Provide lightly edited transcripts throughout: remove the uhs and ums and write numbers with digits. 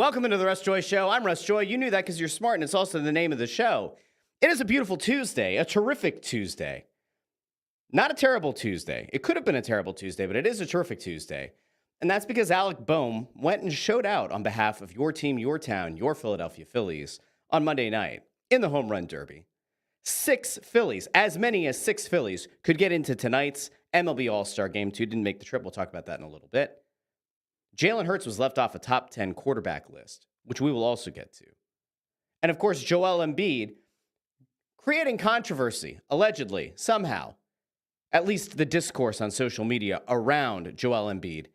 Welcome into the Russ Joy Show. I'm Russ Joy. You knew that because you're smart, and it's also the name of the show. It is a beautiful Tuesday, a terrific Tuesday. Not a terrible Tuesday. It could have been a terrible Tuesday, but it is a terrific Tuesday. And that's because Alec Bohm went and showed out on behalf of your team, your town, your Philadelphia Phillies on Monday night in the Home Run Derby. 6 Phillies, as many as 6 Phillies, could get into tonight's MLB All-Star Game. 2 didn't make the trip. We'll talk about that in a little bit. Jalen Hurts was left off a top 10 quarterback list, which we will also get to. And of course, Joel Embiid creating controversy, allegedly, somehow. At least the discourse on social media around Joel Embiid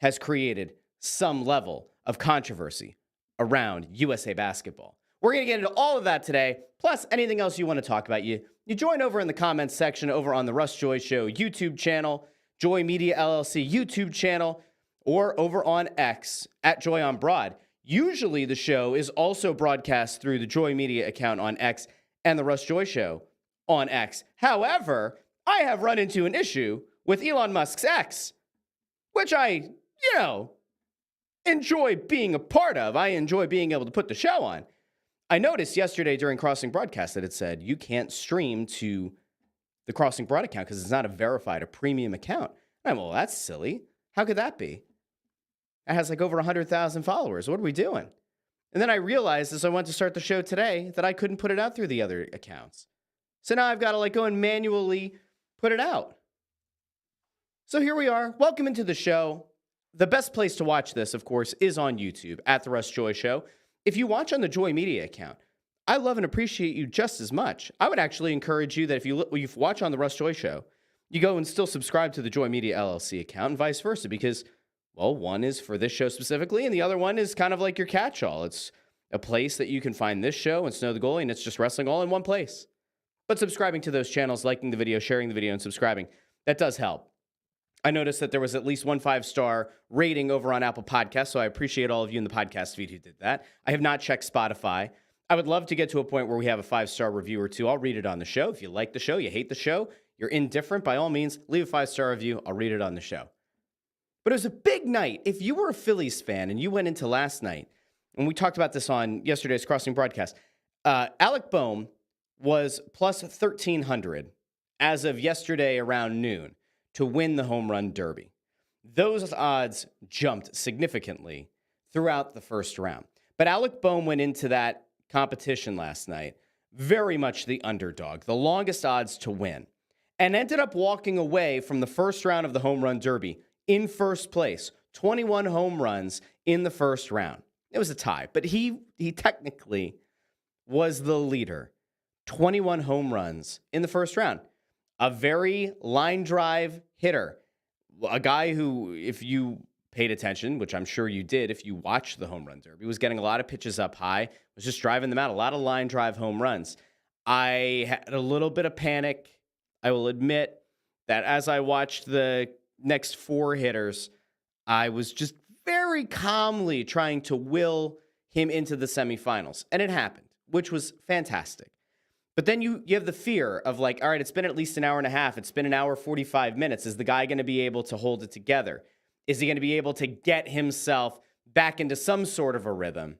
has created some level of controversy around USA basketball. We're going to get into all of that today, plus anything else you want to talk about. You join over in the comments section over on the Russ Joy Show YouTube channel, Joy Media LLC YouTube channel, or over on X, at Joy on Broad. Usually the show is also broadcast through the Joy Media account on X and the Russ Joy Show on X. However, I have run into an issue with Elon Musk's X, which I, enjoy being a part of. I enjoy being able to put the show on. I noticed yesterday during Crossing Broadcast that it said you can't stream to the Crossing Broad account because it's not a premium account. I'm well, that's silly. How could that be? It has like over 100,000 followers. What are we doing? And then I realized as I went to start the show today that I couldn't put it out through the other accounts. So now I've got to go and manually put it out. So here we are. Welcome into the show. The best place to watch this, of course, is on YouTube at the Russ Joy Show. If you watch on the Joy Media account, I love and appreciate you just as much. I would actually encourage you that if you watch on the Russ Joy Show, you go and still subscribe to the Joy Media LLC account and vice versa because, well, one is for this show specifically, and the other one is kind of like your catch-all. It's a place that you can find this show and Snow the Goalie, and it's just wrestling all in one place. But subscribing to those channels, liking the video, sharing the video, and subscribing, that does help. I noticed that there was at least one 5-star rating over on Apple Podcasts, so I appreciate all of you in the podcast feed who did that. I have not checked Spotify. I would love to get to a point where we have a 5-star review or two. I'll read it on the show. If you like the show, you hate the show, you're indifferent, by all means, leave a 5-star review. I'll read it on the show. But it was a big night. If you were a Phillies fan and you went into last night, and we talked about this on yesterday's Crossing Broadcast, Alec Bohm was plus 1,300 as of yesterday around noon to win the Home Run Derby. Those odds jumped significantly throughout the first round. But Alec Bohm went into that competition last night very much the underdog, the longest odds to win, and ended up walking away from the first round of the Home Run Derby in first place, 21 home runs in the first round. It was a tie, but he technically was the leader. 21 home runs in the first round. A very line drive hitter. A guy who, if you paid attention, which I'm sure you did if you watched the Home Run Derby, was getting a lot of pitches up high, was just driving them out, a lot of line drive home runs. I had a little bit of panic. I will admit that as I watched the next 4 hitters, I was just very calmly trying to will him into the semifinals. And it happened, which was fantastic. But then you have the fear of all right, it's been at least an hour and a half. It's been an hour, 45 minutes. Is the guy going to be able to hold it together? Is he going to be able to get himself back into some sort of a rhythm?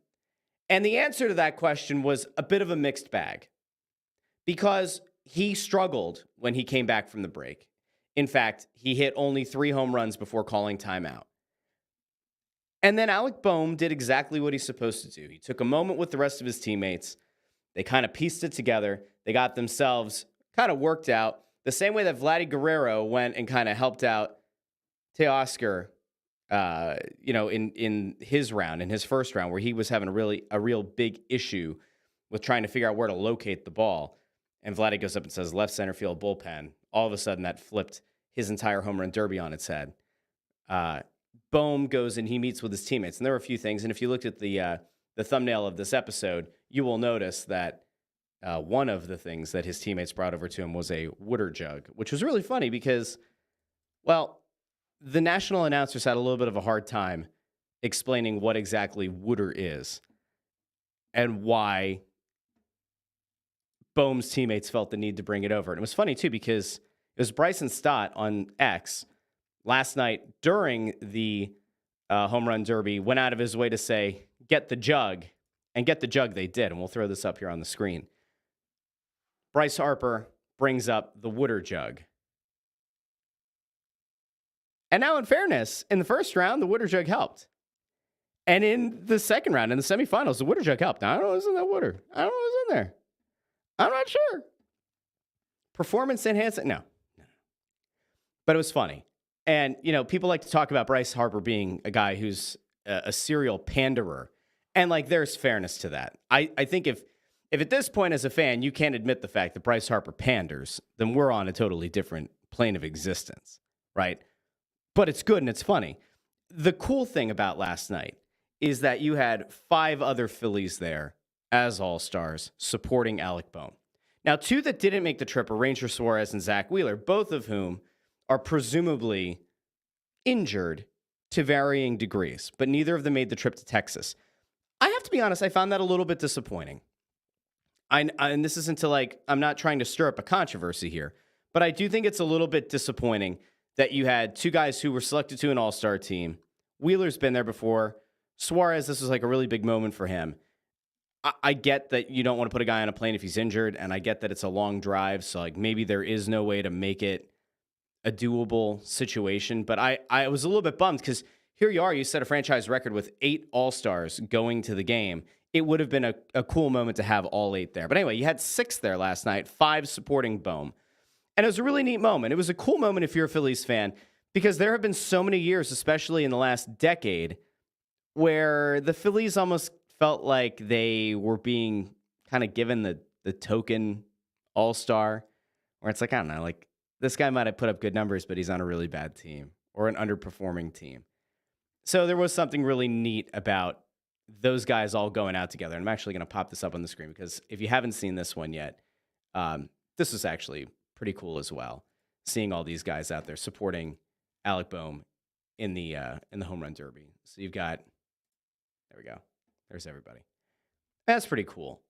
And the answer to that question was a bit of a mixed bag because he struggled when he came back from the break. In fact, he hit only 3 home runs before calling timeout. And then Alec Bohm did exactly what he's supposed to do. He took a moment with the rest of his teammates. They kind of pieced it together. They got themselves kind of worked out the same way that Vladdy Guerrero went and kind of helped out Teoscar, in his round, in his first round, where he was having a real big issue with trying to figure out where to locate the ball. And Vladdy goes up and says, left center field bullpen. All of a sudden, that flipped his entire home run derby on its head. Bohm goes and he meets with his teammates. And there were a few things. And if you looked at the thumbnail of this episode, you will notice that one of the things that his teammates brought over to him was a water jug, which was really funny because, well, the national announcers had a little bit of a hard time explaining what exactly water is and why Bohm's teammates felt the need to bring it over. And it was funny, too, because it was Bryson Stott on X last night during the home run derby went out of his way to say, get the jug, and get the jug they did. And we'll throw this up here on the screen. Bryce Harper brings up the water jug. And now, in fairness, in the first round, the water jug helped. And in the second round, in the semifinals, the water jug helped. Now, I don't know what's in that water. I don't know what's in there. I'm not sure. Performance enhancing? No. But it was funny. And, people like to talk about Bryce Harper being a guy who's a serial panderer. And, there's fairness to that. I think if at this point as a fan, you can't admit the fact that Bryce Harper panders, then we're on a totally different plane of existence, right? But it's good and it's funny. The cool thing about last night is that you had 5 other Phillies there as All-Stars supporting Alec Bohm. Now, 2 that didn't make the trip are Ranger Suarez and Zach Wheeler, both of whom are presumably injured to varying degrees, but neither of them made the trip to Texas. I have to be honest, I found that a little bit disappointing. And this isn't I'm not trying to stir up a controversy here, but I do think it's a little bit disappointing that you had 2 guys who were selected to an all-star team. Wheeler's been there before. Suarez, this was a really big moment for him. I get that you don't want to put a guy on a plane if he's injured, and I get that it's a long drive, so maybe there is no way to make it a doable situation. But I was a little bit bummed because here you are, you set a franchise record with 8 all-stars going to the game. It would have been a cool moment to have all 8 there. But anyway, you had 6 there last night, 5 supporting Bohm. And it was a really neat moment. It was a cool moment if you're a Phillies fan, because there have been so many years, especially in the last decade, where the Phillies almost felt like they were being kind of given the token all-star, where it's I don't know, this guy might have put up good numbers, but he's on a really bad team or an underperforming team. So there was something really neat about those guys all going out together. And I'm actually going to pop this up on the screen because if you haven't seen this one yet, this is actually pretty cool as well. Seeing all these guys out there supporting Alec Bohm in the home run derby. So you've got, there we go. There's everybody. That's pretty cool.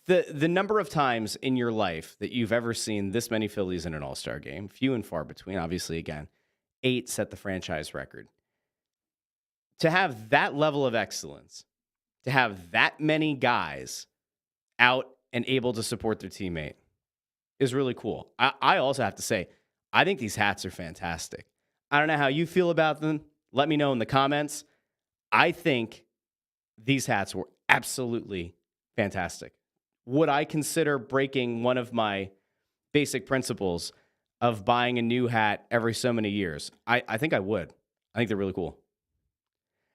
The number of times in your life that you've ever seen this many Phillies in an all-star game, few and far between. Obviously, again, 8 set the franchise record. To have that level of excellence, to have that many guys out and able to support their teammate is really cool. I also have to say, I think these hats are fantastic. I don't know how you feel about them. Let me know in the comments. I think these hats were absolutely fantastic. Would I consider breaking one of my basic principles of buying a new hat every so many years? I think I would. I think they're really cool.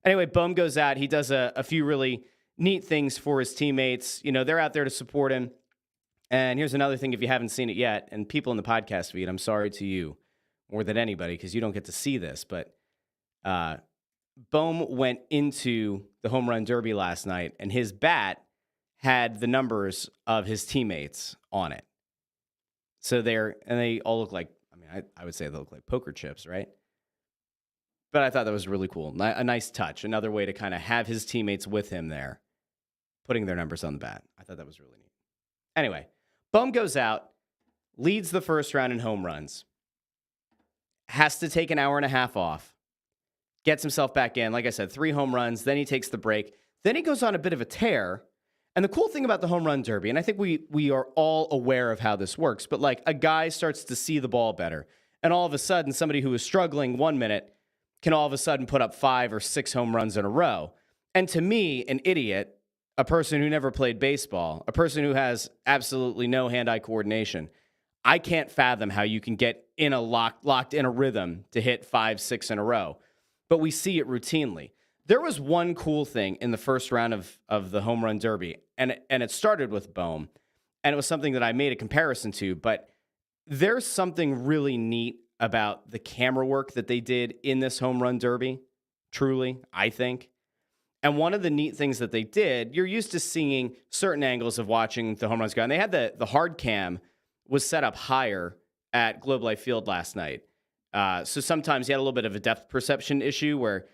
Anyway, Bohm goes out. He does a few really neat things for his teammates. They're out there to support him. And here's another thing, if you haven't seen it yet, and people in the podcast feed, I'm sorry to you more than anybody because you don't get to see this, but Bohm went into the home run derby last night, and his bat had the numbers of his teammates on it. So they all look like, I would say they look like poker chips, right? But I thought that was really cool. A nice touch. Another way to kind of have his teammates with him there, putting their numbers on the bat. I thought that was really neat. Anyway, Bohm goes out, leads the first round in home runs, has to take an hour and a half off, gets himself back in. Like I said, 3 home runs. Then he takes the break. Then he goes on a bit of a tear. And the cool thing about the home run derby, and I think we are all aware of how this works, but a guy starts to see the ball better. And all of a sudden, somebody who was struggling 1 minute can all of a sudden put up 5 or 6 home runs in a row. And to me, an idiot, a person who never played baseball, a person who has absolutely no hand-eye coordination, I can't fathom how you can get in a locked in a rhythm to hit 5, 6 in a row. But we see it routinely. There was one cool thing in the first round of the home run derby, and it started with Bohm, and it was something that I made a comparison to, but there's something really neat about the camera work that they did in this home run derby, truly, I think. And one of the neat things that they did, you're used to seeing certain angles of watching the home runs go, and they had the hard cam was set up higher at Globe Life Field last night. So sometimes you had a little bit of a depth perception issue where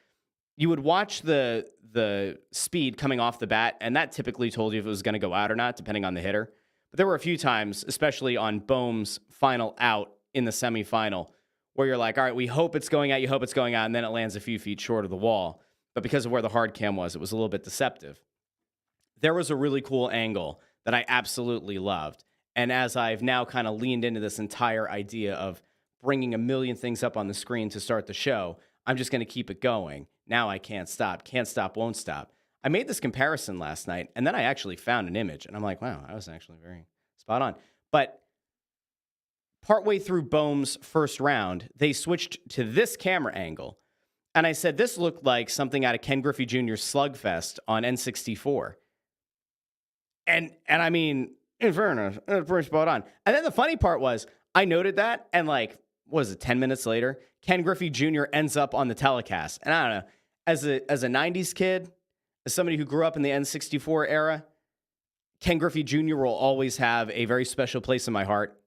you would watch the speed coming off the bat, and that typically told you if it was going to go out or not, depending on the hitter. But there were a few times, especially on Bohm's final out in the semifinal, where you're like, all right, we hope it's going out, you hope it's going out, and then it lands a few feet short of the wall. but because of where the hard cam was, it was a little bit deceptive. There was a really cool angle that I absolutely loved. And as I've now kind of leaned into this entire idea of bringing a million things up on the screen to start the show, I'm just going to keep it going. Now I can't stop, won't stop. I made this comparison last night, and then I actually found an image, and I'm like, wow, I was actually very spot on. But partway through Bohm's first round, they switched to this camera angle, and I said this looked like something out of Ken Griffey Jr.'s Slugfest on N64. And I mean, in fairness, it's pretty spot on. And then the funny part was, I noted that, and like, what was it, 10 minutes later, Ken Griffey Jr. ends up on the telecast. And I don't know, as a 90s kid, as somebody who grew up in the N64 era, Ken Griffey Jr. will always have a very special place in my heart.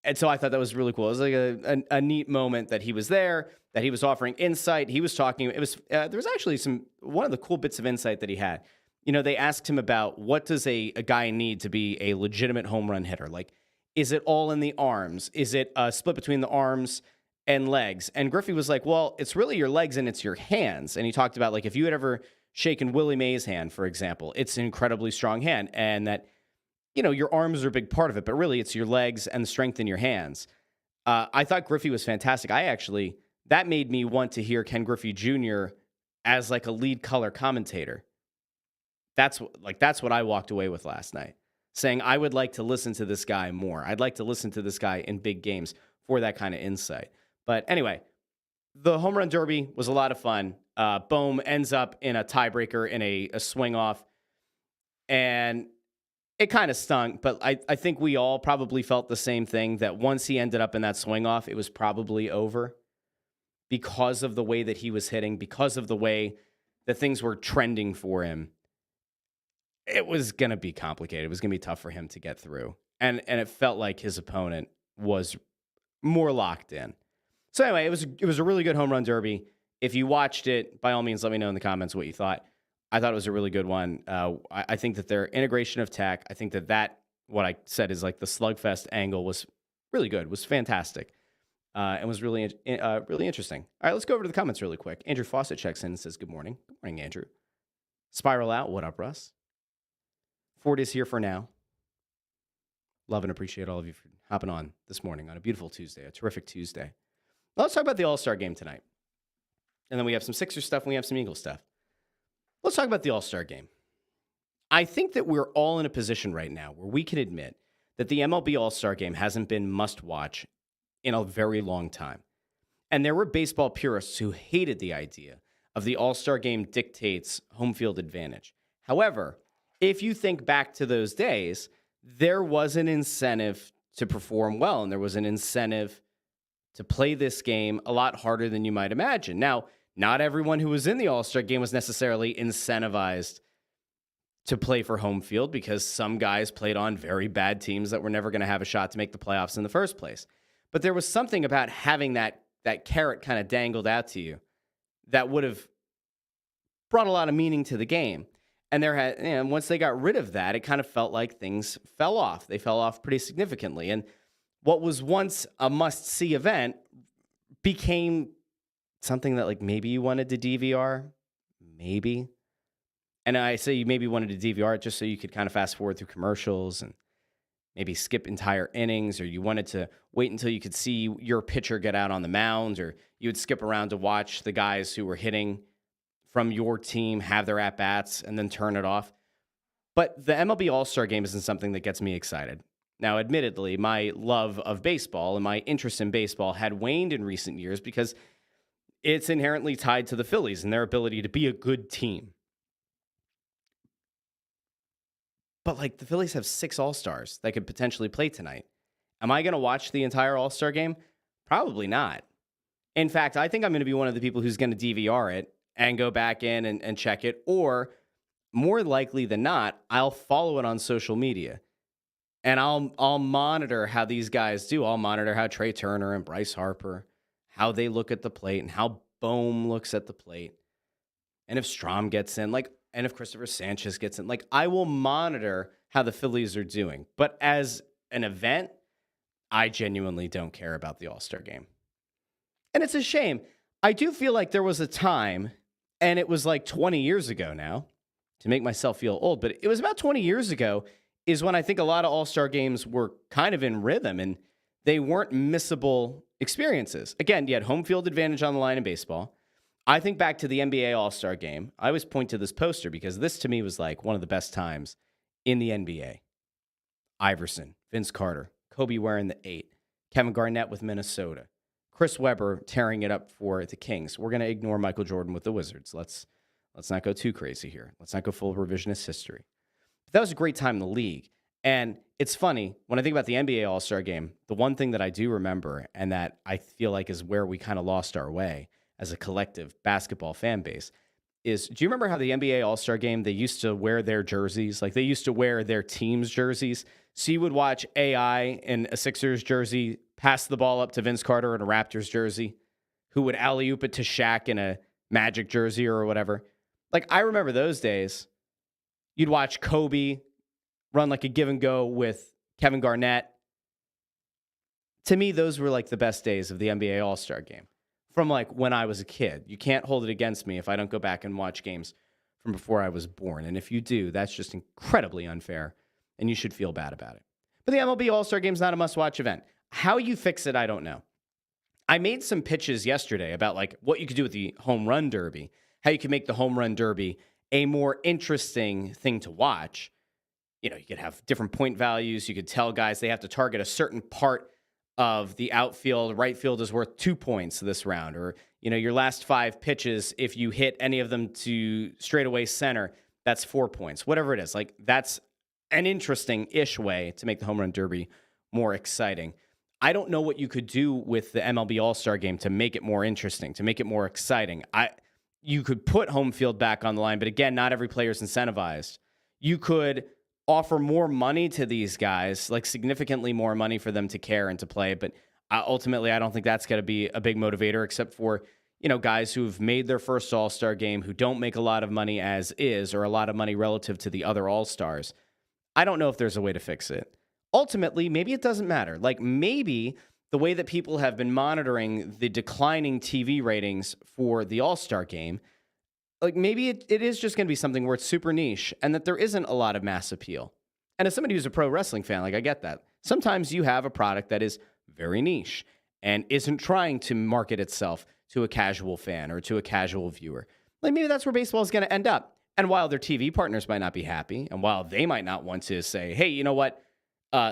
And so I thought that was really cool. It was like a neat moment that he was there, that he was offering insight. He was talking. It was there was actually one of the cool bits of insight that he had. You know, they asked him about what does a guy need to be a legitimate home run hitter? Like, is it all in the arms? Is it a split between the arms and legs? And Griffey was like, well, it's really your legs and it's your hands. And he talked about, like, if you had ever shaken Willie Mays' hand, for example, it's an incredibly strong hand. And that, you know, your arms are a big part of it, but really it's your legs and the strength in your hands. I thought Griffey was fantastic. That made me want to hear Ken Griffey Jr. as like a lead color commentator. That's what I walked away with last night, saying I would like to listen to this guy more. I'd like to listen to this guy in big games for that kind of insight. But anyway, the home run derby was a lot of fun. Bohm ends up in a tiebreaker in a swing off, and it kind of stunk, but I think we all probably felt the same thing, that once he ended up in that swing off, it was probably over because of the way that he was hitting, because of the way that things were trending for him. It was going to be complicated. It was going to be tough for him to get through. And it felt like his opponent was more locked in. So anyway, it was a really good home run derby. If you watched it, by all means, let me know in the comments what you thought. I thought it was a really good one. I think that their integration of tech, I think that what I said is like the slugfest angle was really good, was fantastic, and was really interesting. All right, let's go over to the comments really quick. Andrew Fawcett checks in and says, good morning. Good morning, Andrew. Spiral Out, what up, Russ? Ford is here for now. Love and appreciate all of you for hopping on this morning on a beautiful Tuesday, a terrific Tuesday. Well, let's talk about the All-Star Game tonight. And then we have some Sixers stuff and we have some Eagles stuff. Let's talk about the All-Star Game. I think that we're all in a position right now where we can admit that the MLB All-Star Game hasn't been must-watch in a very long time. And there were baseball purists who hated the idea of the All-Star Game dictates home field advantage. However, if you think back to those days, there was an incentive to perform well, and there was an incentive to play this game a lot harder than you might imagine. Now, not everyone who was in the All-Star Game was necessarily incentivized to play for home field, because some guys played on very bad teams that were never going to have a shot to make the playoffs in the first place. But there was something about having that carrot kind of dangled out to you that would have brought a lot of meaning to the game. And once they got rid of that, it kind of felt like things fell off. They fell off pretty significantly. And what was once a must-see event became something that, like, maybe you wanted to DVR, maybe. And I say you maybe wanted to DVR it just so you could kind of fast forward through commercials and maybe skip entire innings, or you wanted to wait until you could see your pitcher get out on the mound, or you would skip around to watch the guys who were hitting from your team have their at-bats and then turn it off. But the MLB All-Star Game isn't something that gets me excited. Now, admittedly, my love of baseball and my interest in baseball had waned in recent years because it's inherently tied to the Phillies and their ability to be a good team. But, like, the Phillies have 6 All-Stars that could potentially play tonight. Am I going to watch the entire All-Star Game? Probably not. In fact, I think I'm going to be one of the people who's going to DVR it and go back in and check it. Or, more likely than not, I'll follow it on social media. And I'll monitor how these guys do. I'll monitor how Trey Turner and Bryce Harper, how they look at the plate, and how Bohm looks at the plate. And if Strahm gets in, and if Christopher Sanchez gets in, I will monitor how the Phillies are doing. But as an event, I genuinely don't care about the All-Star Game. And it's a shame. I do feel like there was a time, And it was like 20 years ago now, to make myself feel old, but it was about 20 years ago is when I think a lot of All-Star games were kind of in rhythm and they weren't missable experiences. Again, you had home field advantage on the line in baseball. I think back to the NBA All-Star Game. I always point to this poster because this to me was like one of the best times in the NBA. Iverson, Vince Carter, Kobe wearing the 8, Kevin Garnett with Minnesota, Chris Webber tearing it up for the Kings. We're going to ignore Michael Jordan with the Wizards. Let's not go too crazy here. Let's not go full revisionist history. But that was a great time in the league. And it's funny, when I think about the NBA All-Star Game, the one thing that I do remember and that I feel like is where we kind of lost our way as a collective basketball fan base is, do you remember how the NBA All-Star Game, they used to wear their jerseys? Like they used to wear their team's jerseys. So you would watch AI in a Sixers jersey pass the ball up to Vince Carter in a Raptors jersey, who would alley-oop it to Shaq in a Magic jersey or whatever. Like, I remember those days. You'd watch Kobe run like a give and go with Kevin Garnett. To me, those were like the best days of the NBA All-Star Game from like when I was a kid. You can't hold it against me if I don't go back and watch games from before I was born. And if you do, that's just incredibly unfair, and you should feel bad about it. But the MLB All-Star Game is not a must-watch event. How you fix it, I don't know. I made some pitches yesterday about like what you could do with the home run derby, how you can make the home run derby a more interesting thing to watch. You know, you could have different point values. You could tell guys they have to target a certain part of the outfield. Right field is worth 2 points this round. Or, you know, your last 5 pitches, if you hit any of them to straightaway center, that's 4 points. Whatever it is. Like, that's an interesting-ish way to make the home run derby more exciting. I don't know what you could do with the MLB All-Star Game to make it more interesting, to make it more exciting. You could put home field back on the line, but again, not every player is incentivized. You could offer more money to these guys, like significantly more money for them to care and to play, but ultimately, I don't think that's going to be a big motivator, except for, you know, guys who've made their first All-Star Game who don't make a lot of money as is, or a lot of money relative to the other All-Stars. I don't know if there's a way to fix it. Ultimately, maybe it doesn't matter. Like, maybe the way that people have been monitoring the declining TV ratings for the All-Star Game, like maybe it is just going to be something where it's super niche and that there isn't a lot of mass appeal. And as somebody who's a pro wrestling fan, like I get that. Sometimes you have a product that is very niche and isn't trying to market itself to a casual fan or to a casual viewer. Like maybe that's where baseball is going to end up. And while their TV partners might not be happy, and while they might not want to say, hey, you know what?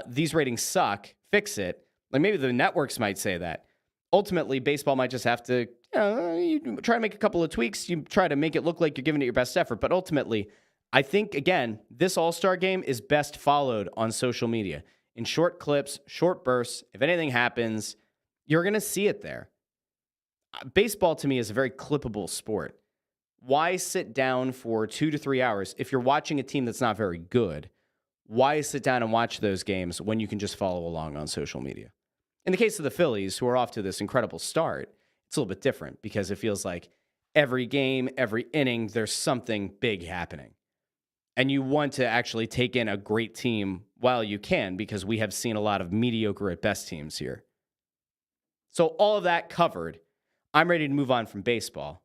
These ratings suck, fix it. Like maybe the networks might say that. Ultimately, baseball might just have to, you try to make a couple of tweaks. You try to make it look like you're giving it your best effort. But ultimately, I think, again, this All-Star Game is best followed on social media. In short clips, short bursts. If anything happens, you're going to see it there. Baseball, to me, is a very clippable sport. Why sit down for 2 to 3 hours if you're watching a team that's not very good? Why sit down and watch those games when you can just follow along on social media? In the case of the Phillies, who are off to this incredible start, it's a little bit different because it feels like every game, every inning, there's something big happening. And you want to actually take in a great team while you can, because we have seen a lot of mediocre at best teams here. So all of that covered, I'm ready to move on from baseball.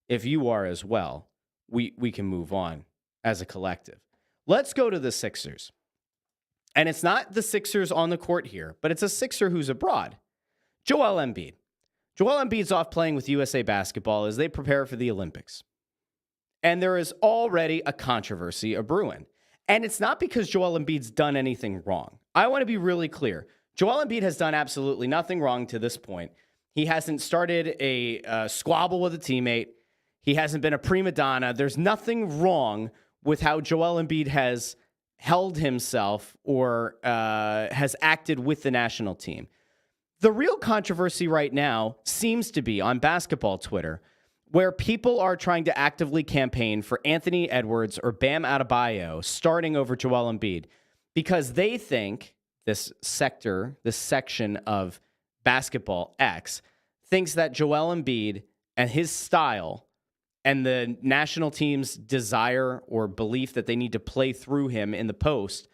If you are as well, we can move on as a collective. Let's go to the Sixers. And it's not the Sixers on the court here, but it's a Sixer who's abroad. Joel Embiid. Joel Embiid's off playing with USA Basketball as they prepare for the Olympics. And there is already a controversy brewing. And it's not because Joel Embiid's done anything wrong. I want to be really clear. Joel Embiid has done absolutely nothing wrong to this point. He hasn't started a squabble with a teammate. He hasn't been a prima donna. There's nothing wrong with how Joel Embiid has held himself or has acted with the national team. The real controversy right now seems to be on basketball Twitter, where people are trying to actively campaign for Anthony Edwards or Bam Adebayo starting over Joel Embiid, because they think this section of basketball X thinks that Joel Embiid and his style and the national team's desire or belief that they need to play through him in the post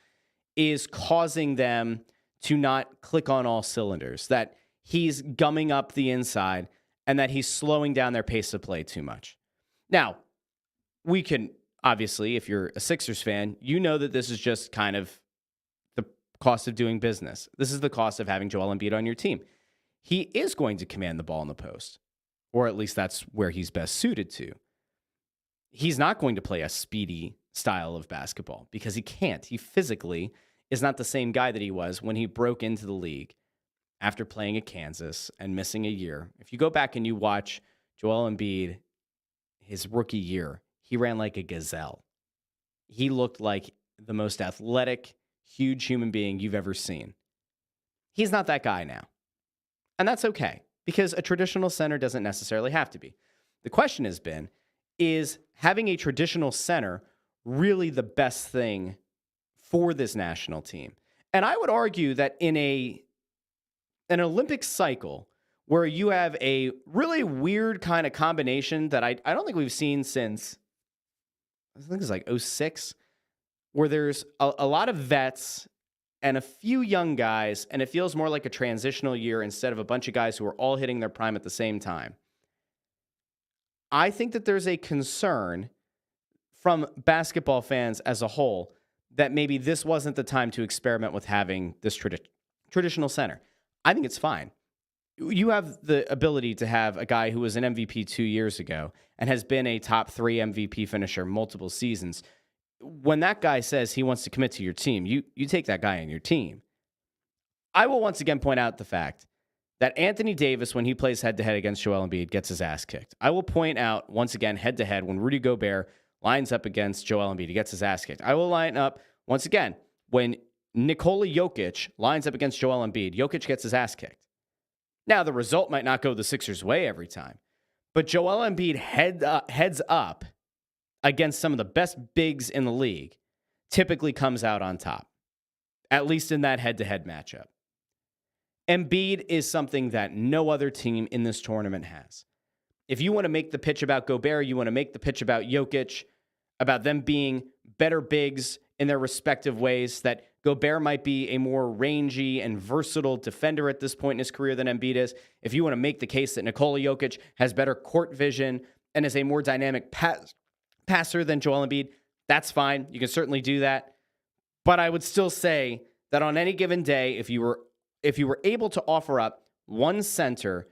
is causing them to not click on all cylinders, that he's gumming up the inside and that he's slowing down their pace of play too much. Now, we can, obviously, if you're a Sixers fan, you know that this is just kind of the cost of doing business. This is the cost of having Joel Embiid on your team. He is going to command the ball in the post, or at least that's where he's best suited to. He's not going to play a speedy style of basketball because he can't. He physically is not the same guy that he was when he broke into the league after playing at Kansas and missing a year. If you go back and you watch Joel Embiid, his rookie year, he ran like a gazelle. He looked like the most athletic, huge human being you've ever seen. He's not that guy now. And that's okay, because a traditional center doesn't necessarily have to be. The question has been, is having a traditional center really the best thing for this national team? And I would argue that in an Olympic cycle where you have a really weird kind of combination that I don't think we've seen since, I think it's like 06, where there's a lot of vets and a few young guys, and it feels more like a transitional year instead of a bunch of guys who are all hitting their prime at the same time. I think that there's a concern from basketball fans as a whole that maybe this wasn't the time to experiment with having this traditional center. I think it's fine. You have the ability to have a guy who was an MVP 2 years ago and has been a top 3 MVP finisher multiple seasons. When that guy says he wants to commit to your team, you take that guy on your team. I will once again point out the fact that Anthony Davis, when he plays head-to-head against Joel Embiid, gets his ass kicked. I will point out once again head-to-head when Rudy Gobert lines up against Joel Embiid, he gets his ass kicked. I will line up once again when Nikola Jokic lines up against Joel Embiid, Jokic gets his ass kicked. Now, the result might not go the Sixers' way every time, but Joel Embiid heads up against some of the best bigs in the league, typically comes out on top, at least in that head-to-head matchup. Embiid is something that no other team in this tournament has. If you want to make the pitch about Gobert, you want to make the pitch about Jokic, about them being better bigs in their respective ways, that Gobert might be a more rangy and versatile defender at this point in his career than Embiid is. If you want to make the case that Nikola Jokic has better court vision and is a more dynamic passer than Joel Embiid, that's fine. You can certainly do that. But I would still say that on any given day, if you were able to offer up one center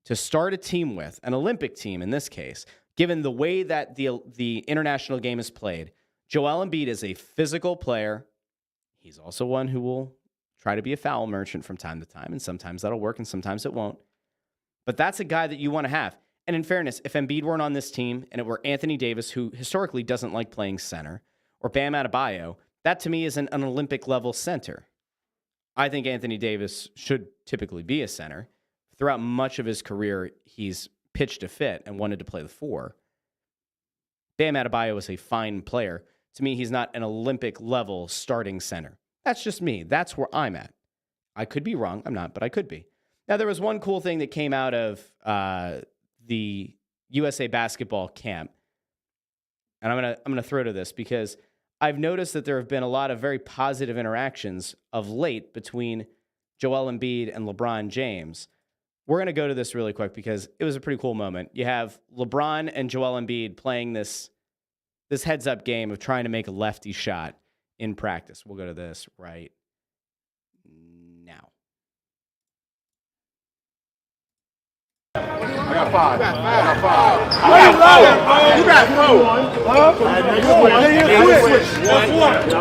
to start a team with, an Olympic team in this case, given the way that the international game is played, Joel Embiid is a physical player. He's also one who will try to be a foul merchant from time to time, and sometimes that'll work and sometimes it won't. But that's a guy that you want to have. And in fairness, if Embiid weren't on this team and it were Anthony Davis, who historically doesn't like playing center, or Bam Adebayo, that to me isn't an Olympic-level center. I think Anthony Davis should typically be a center. Throughout much of his career, he's pitched a fit and wanted to play the 4. Bam Adebayo is a fine player. To me, he's not an Olympic-level starting center. That's just me. That's where I'm at. I could be wrong. I'm not, but I could be. Now, there was one cool thing that came out of the USA basketball camp, and I'm gonna throw to this because I've noticed that there have been a lot of very positive interactions of late between Joel Embiid and LeBron James. We're going to go to this really quick because it was a pretty cool moment. You have LeBron and Joel Embiid playing this heads-up game of trying to make a lefty shot in practice. We'll go to this right now. I got 5. You got 4. I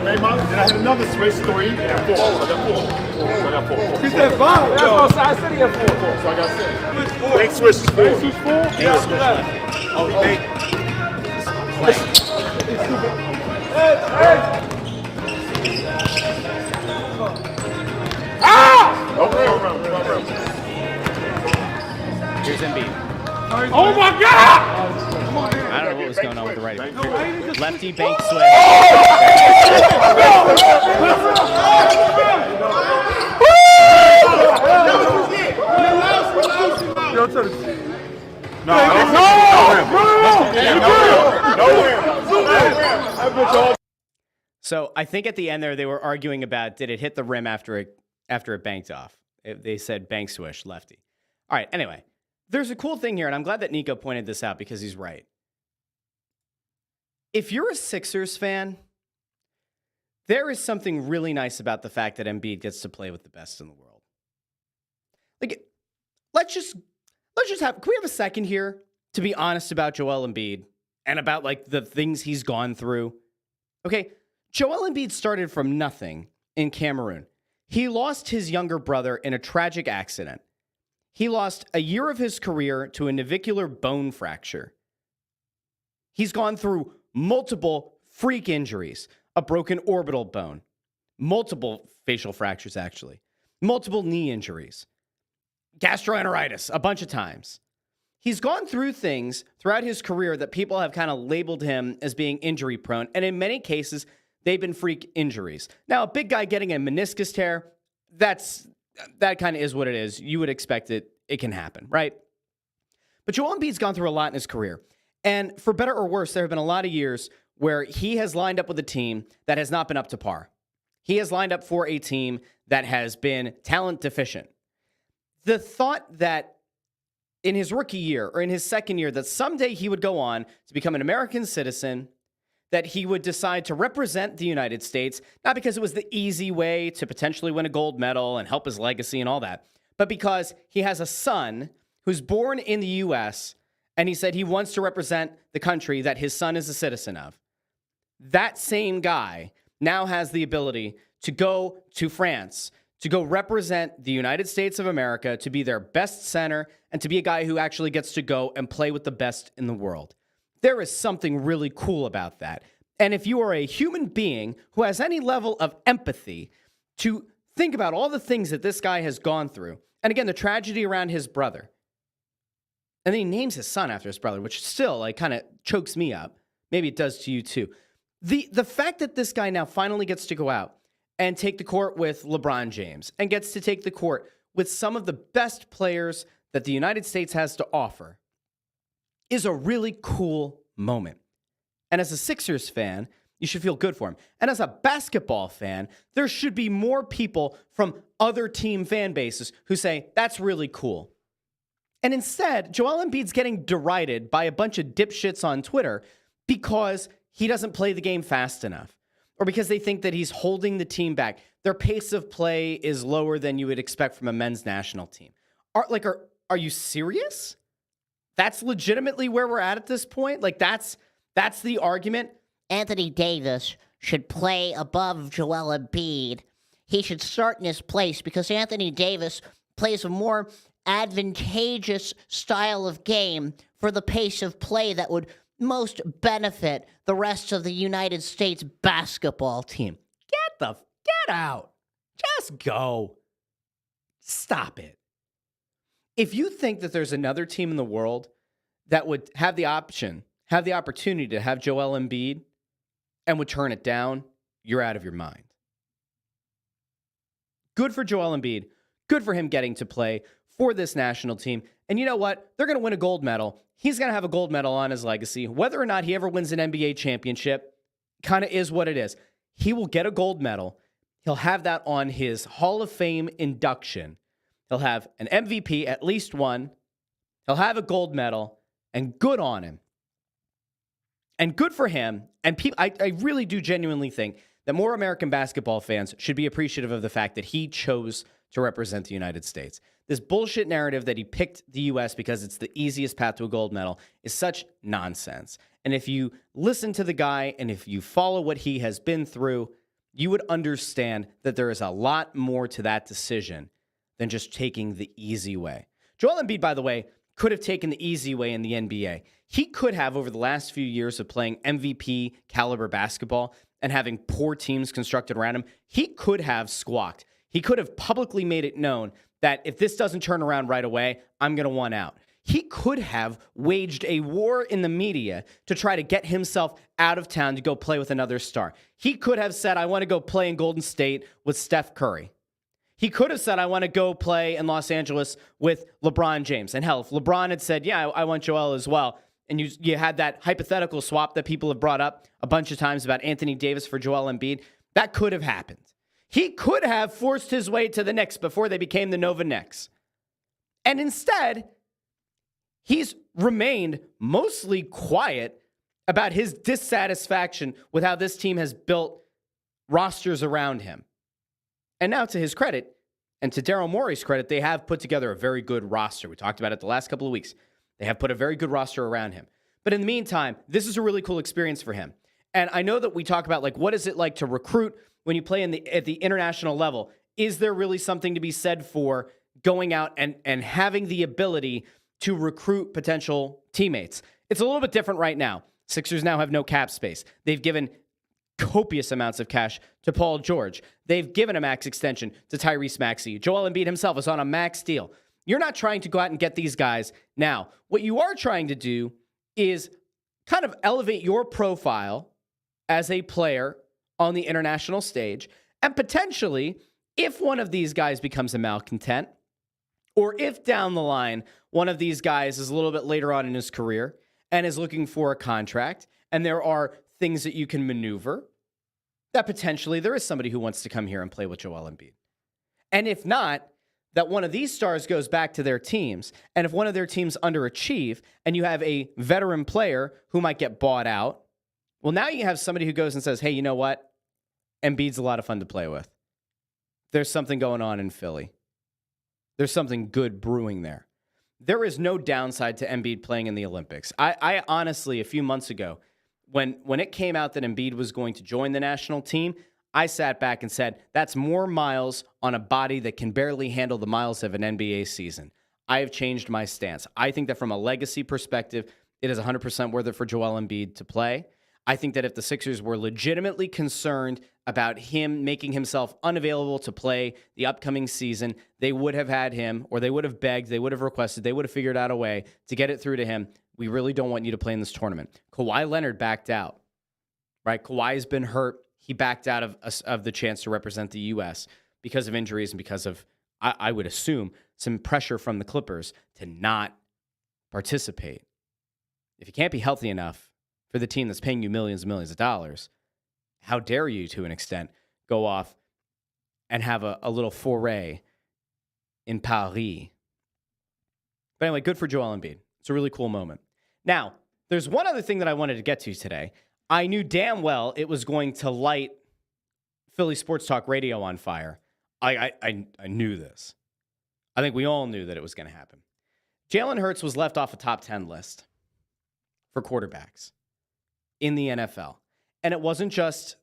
made mine. Then I had another switch, 3, and 4. I got 4. He said 5. I said he had 4. So I got 6. Bank switch is 4. Bank switch 4? Yeah. Oh, he made. Ah! Okay. Here's Embiid. Oh my God! I don't know what was going on with the right. Lefty bank switch. So I think at the end there they were arguing about did it hit the rim after it banked off. They said bank swish lefty. All right. Anyway, there's a cool thing here, and I'm glad that Nico pointed this out because he's right. if you're a Sixers fan, there is something really nice about the fact that Embiid gets to play with the best in the world. Like, let's just have, can we have a second here to be honest about Joel Embiid and about like the things he's gone through? Okay, Joel Embiid started from nothing in Cameroon. He lost his younger brother in a tragic accident. He lost a year of his career to a navicular bone fracture. He's gone through multiple freak injuries, a broken orbital bone, multiple facial fractures, actually, multiple knee injuries, gastroenteritis a bunch of times. He's gone through things throughout his career that people have kind of labeled him as being injury prone. And in many cases, they've been freak injuries. Now, a big guy getting a meniscus tear, that kind of is what it is. You would expect it can happen, right? But Joel Embiid's gone through a lot in his career. And for better or worse, there have been a lot of years where he has lined up with a team that has not been up to par. He has lined up for a team that has been talent deficient. The thought that in his rookie year or in his second year that someday he would go on to become an American citizen, that he would decide to represent the United States, not because it was the easy way to potentially win a gold medal and help his legacy and all that, but because he has a son who's born in the U.S., and he said he wants to represent the country that his son is a citizen of. That same guy now has the ability to go to France, to go represent the United States of America, to be their best center, and to be a guy who actually gets to go and play with the best in the world. There is something really cool about that. And if you are a human being who has any level of empathy to think about all the things that this guy has gone through, and again, the tragedy around his brother, and then he names his son after his brother, which still like kind of chokes me up. Maybe it does to you too. The fact that this guy now finally gets to go out and take the court with LeBron James and gets to take the court with some of the best players that the United States has to offer is a really cool moment. And as a Sixers fan, you should feel good for him. And as a basketball fan, there should be more people from other team fan bases who say, that's really cool. And instead, Joel Embiid's getting derided by a bunch of dipshits on Twitter because he doesn't play the game fast enough or because they think that he's holding the team back. Their pace of play is lower than you would expect from a men's national team. Are you serious? That's legitimately where we're at this point? Like, that's the argument? Anthony Davis should play above Joel Embiid. He should start in his place because Anthony Davis plays a more advantageous style of game for the pace of play that would most benefit the rest of the United States basketball team. Get out. Just go. Stop it. If you think that there's another team in the world that would have the opportunity to have Joel Embiid and would turn it down, you're out of your mind. Good for Joel Embiid. Good for him getting to play for this national team. And you know what? They're going to win a gold medal. He's going to have a gold medal on his legacy. Whether or not he ever wins an NBA championship kind of is what it is. He will get a gold medal. He'll have that on his Hall of Fame induction. He'll have an MVP, at least one. He'll have a gold medal, and good on him. And good for him. And I really do genuinely think that more American basketball fans should be appreciative of the fact that he chose to represent the United States. This bullshit narrative that he picked the U.S. because it's the easiest path to a gold medal is such nonsense. And if you listen to the guy and if you follow what he has been through, you would understand that there is a lot more to that decision than just taking the easy way. Joel Embiid, by the way, could have taken the easy way in the NBA. He could have, over the last few years of playing MVP caliber basketball and having poor teams constructed around him, he could have squawked. He could have publicly made it known that if this doesn't turn around right away, I'm going to want out. He could have waged a war in the media to try to get himself out of town to go play with another star. He could have said, I want to go play in Golden State with Steph Curry. He could have said, I want to go play in Los Angeles with LeBron James. And hell, if LeBron had said, yeah, I want Joel as well, and you had that hypothetical swap that people have brought up a bunch of times about Anthony Davis for Joel Embiid, that could have happened. He could have forced his way to the Knicks before they became the Nova Knicks. And instead, he's remained mostly quiet about his dissatisfaction with how this team has built rosters around him. And now, to his credit, and to Daryl Morey's credit, they have put together a very good roster. We talked about it the last couple of weeks. They have put a very good roster around him. But in the meantime, this is a really cool experience for him. And I know that we talk about, like, what is it like to recruit when you play at the international level? Is there really something to be said for going out and having the ability to recruit potential teammates? It's a little bit different right now. Sixers now have no cap space. They've given copious amounts of cash to Paul George. They've given a max extension to Tyrese Maxey. Joel Embiid himself is on a max deal. You're not trying to go out and get these guys now. What you are trying to do is kind of elevate your profile as a player on the international stage. And potentially, if one of these guys becomes a malcontent, or if down the line, one of these guys is a little bit later on in his career and is looking for a contract, and there are things that you can maneuver, that potentially there is somebody who wants to come here and play with Joel Embiid. And if not, that one of these stars goes back to their teams. And if one of their teams underachieve and you have a veteran player who might get bought out, well, now you have somebody who goes and says, hey, you know what? Embiid's a lot of fun to play with. There's something going on in Philly. There's something good brewing there. There is no downside to Embiid playing in the Olympics. I honestly, a few months ago, when it came out that Embiid was going to join the national team, I sat back and said, that's more miles on a body that can barely handle the miles of an NBA season. I have changed my stance. I think that from a legacy perspective, it is 100% worth it for Joel Embiid to play. I think that if the Sixers were legitimately concerned about him making himself unavailable to play the upcoming season, they would have had him, or they would have begged, they would have requested, they would have figured out a way to get it through to him. We really don't want you to play in this tournament. Kawhi Leonard backed out, right? Kawhi has been hurt. He backed out of the chance to represent the U.S. because of injuries and because of, I would assume, some pressure from the Clippers to not participate. If you can't be healthy enough for the team that's paying you millions and millions of dollars, how dare you, to an extent, go off and have a little foray in Paris. But anyway, good for Joel Embiid. It's a really cool moment. Now, there's one other thing that I wanted to get to today. I knew damn well it was going to light Philly Sports Talk Radio on fire. I knew this. I think we all knew that it was going to happen. Jalen Hurts was left off a top 10 list for quarterbacks in the NFL. And it wasn't just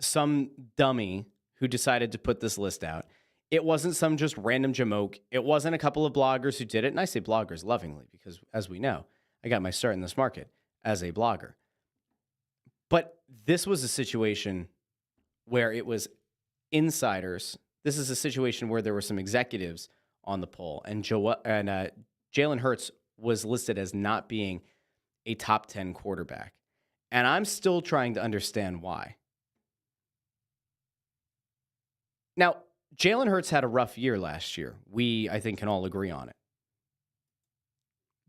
some dummy who decided to put this list out. It wasn't some just random jamoke. It wasn't a couple of bloggers who did it. And I say bloggers lovingly because, as we know, I got my start in this market as a blogger. But this was a situation where it was insiders. This is a situation where there were some executives on the poll. And Jalen Hurts was listed as not being a top 10 quarterback. And I'm still trying to understand why. Now, Jalen Hurts had a rough year last year. We, I think, can all agree on it.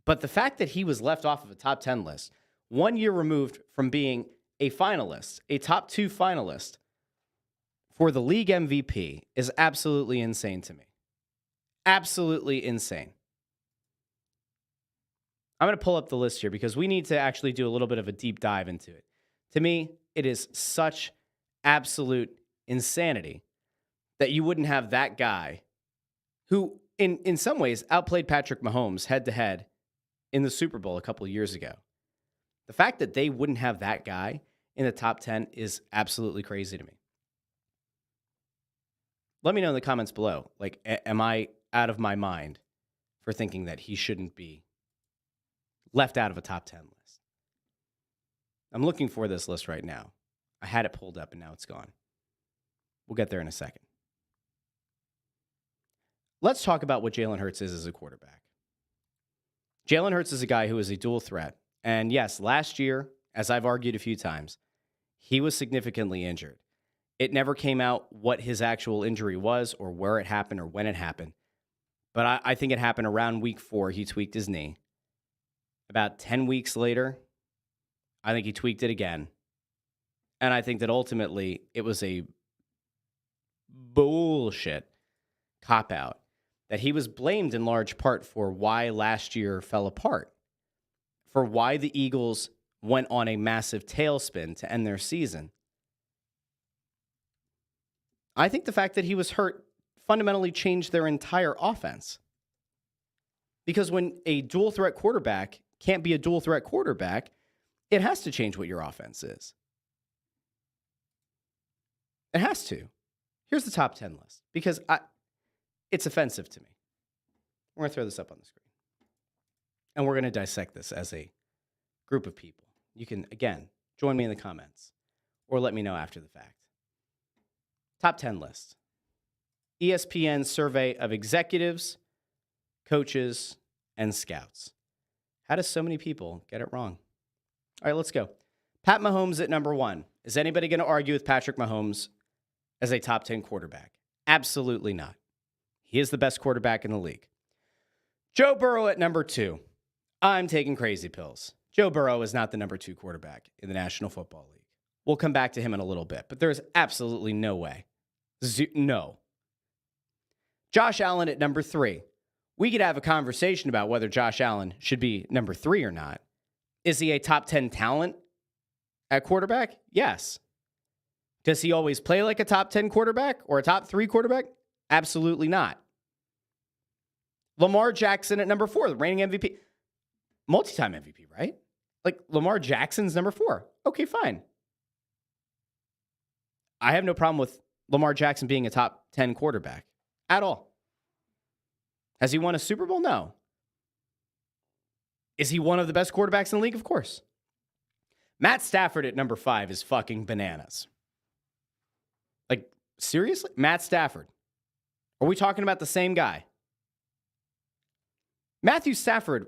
But the fact that he was left off of a top 10 list, 1 year removed from being a finalist, a top 2 finalist for the league MVP, is absolutely insane to me. Absolutely insane. I'm going to pull up the list here because we need to actually do a little bit of a deep dive into it. To me, it is such absolute insanity that you wouldn't have that guy who, in some ways, outplayed Patrick Mahomes head-to-head in the Super Bowl a couple of years ago. The fact that they wouldn't have that guy in the top 10 is absolutely crazy to me. Let me know in the comments below. Like, am I out of my mind for thinking that he shouldn't be left out of a top 10 list? I'm looking for this list right now. I had it pulled up and now it's gone. We'll get there in a second. Let's talk about what Jalen Hurts is as a quarterback. Jalen Hurts is a guy who is a dual threat. And yes, last year, as I've argued a few times, he was significantly injured. It never came out what his actual injury was or where it happened or when it happened. But I think it happened around week 4. He tweaked his knee. About 10 weeks later, I think he tweaked it again. And I think that ultimately it was a bullshit cop-out that he was blamed in large part for why last year fell apart, for why the Eagles went on a massive tailspin to end their season. I think the fact that he was hurt fundamentally changed their entire offense. Because when a dual threat quarterback can't be a dual threat quarterback, it has to change what your offense is. It has to. Here's the top 10 list because it's offensive to me. We're going to throw this up on the screen. And we're going to dissect this as a group of people. You can, again, join me in the comments or let me know after the fact. Top 10 list. ESPN survey of executives, coaches, and scouts. How do so many people get it wrong? All right, let's go. Pat Mahomes at number 1. Is anybody going to argue with Patrick Mahomes as a top 10 quarterback? Absolutely not. He is the best quarterback in the league. Joe Burrow at number 2. I'm taking crazy pills. Joe Burrow is not the number 2 quarterback in the National Football League. We'll come back to him in a little bit, but there's absolutely no way. No. Josh Allen at number 3. We could have a conversation about whether Josh Allen should be number 3 or not. Is he a top 10 talent at quarterback? Yes. Does he always play like a top 10 quarterback or a top 3 quarterback? Absolutely not. Lamar Jackson at number 4, the reigning MVP. Multi-time MVP, right? Like Lamar Jackson's number 4. Okay, fine. I have no problem with Lamar Jackson being a top 10 quarterback at all. Has he won a Super Bowl? No. Is he one of the best quarterbacks in the league? Of course. Matt Stafford at number 5 is fucking bananas. Like, seriously? Matt Stafford. Are we talking about the same guy? Matthew Stafford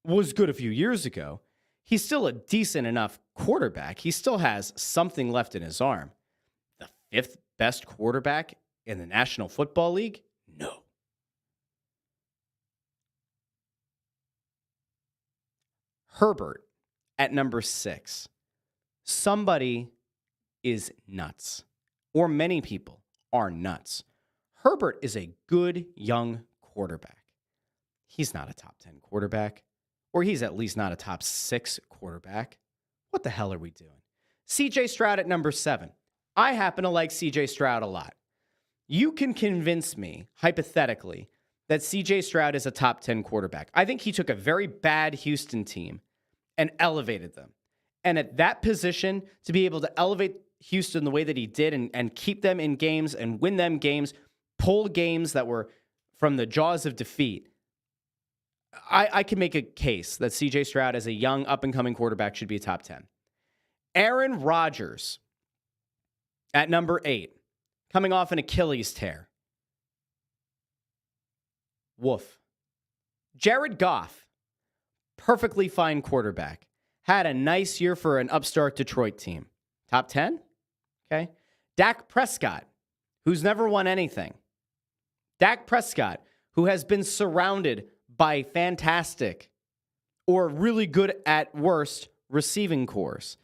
was good a few years ago. He's still a decent enough quarterback. He still has something left in his arm. The 5th best quarterback in the National Football League? No. Herbert at number 6. Somebody is nuts, or many people are nuts. Herbert is a good young quarterback. He's not a top 10 quarterback, or he's at least not a top 6 quarterback. What the hell are we doing? CJ Stroud at number 7. I happen to like CJ Stroud a lot. You can convince me, hypothetically, that CJ Stroud is a top 10 quarterback. I think he took a very bad Houston team and elevated them. And at that position, to be able to elevate Houston the way that he did and keep them in games and win them games, pull games that were from the jaws of defeat, I can make a case that CJ Stroud as a young up-and-coming quarterback should be a top 10. Aaron Rodgers at number 8, coming off an Achilles tear. Woof. Jared Goff, perfectly fine quarterback. Had a nice year for an upstart Detroit team. Top 10? Okay. Dak Prescott, who's never won anything. Dak Prescott, who has been surrounded by fantastic or really good at worst receiving corps.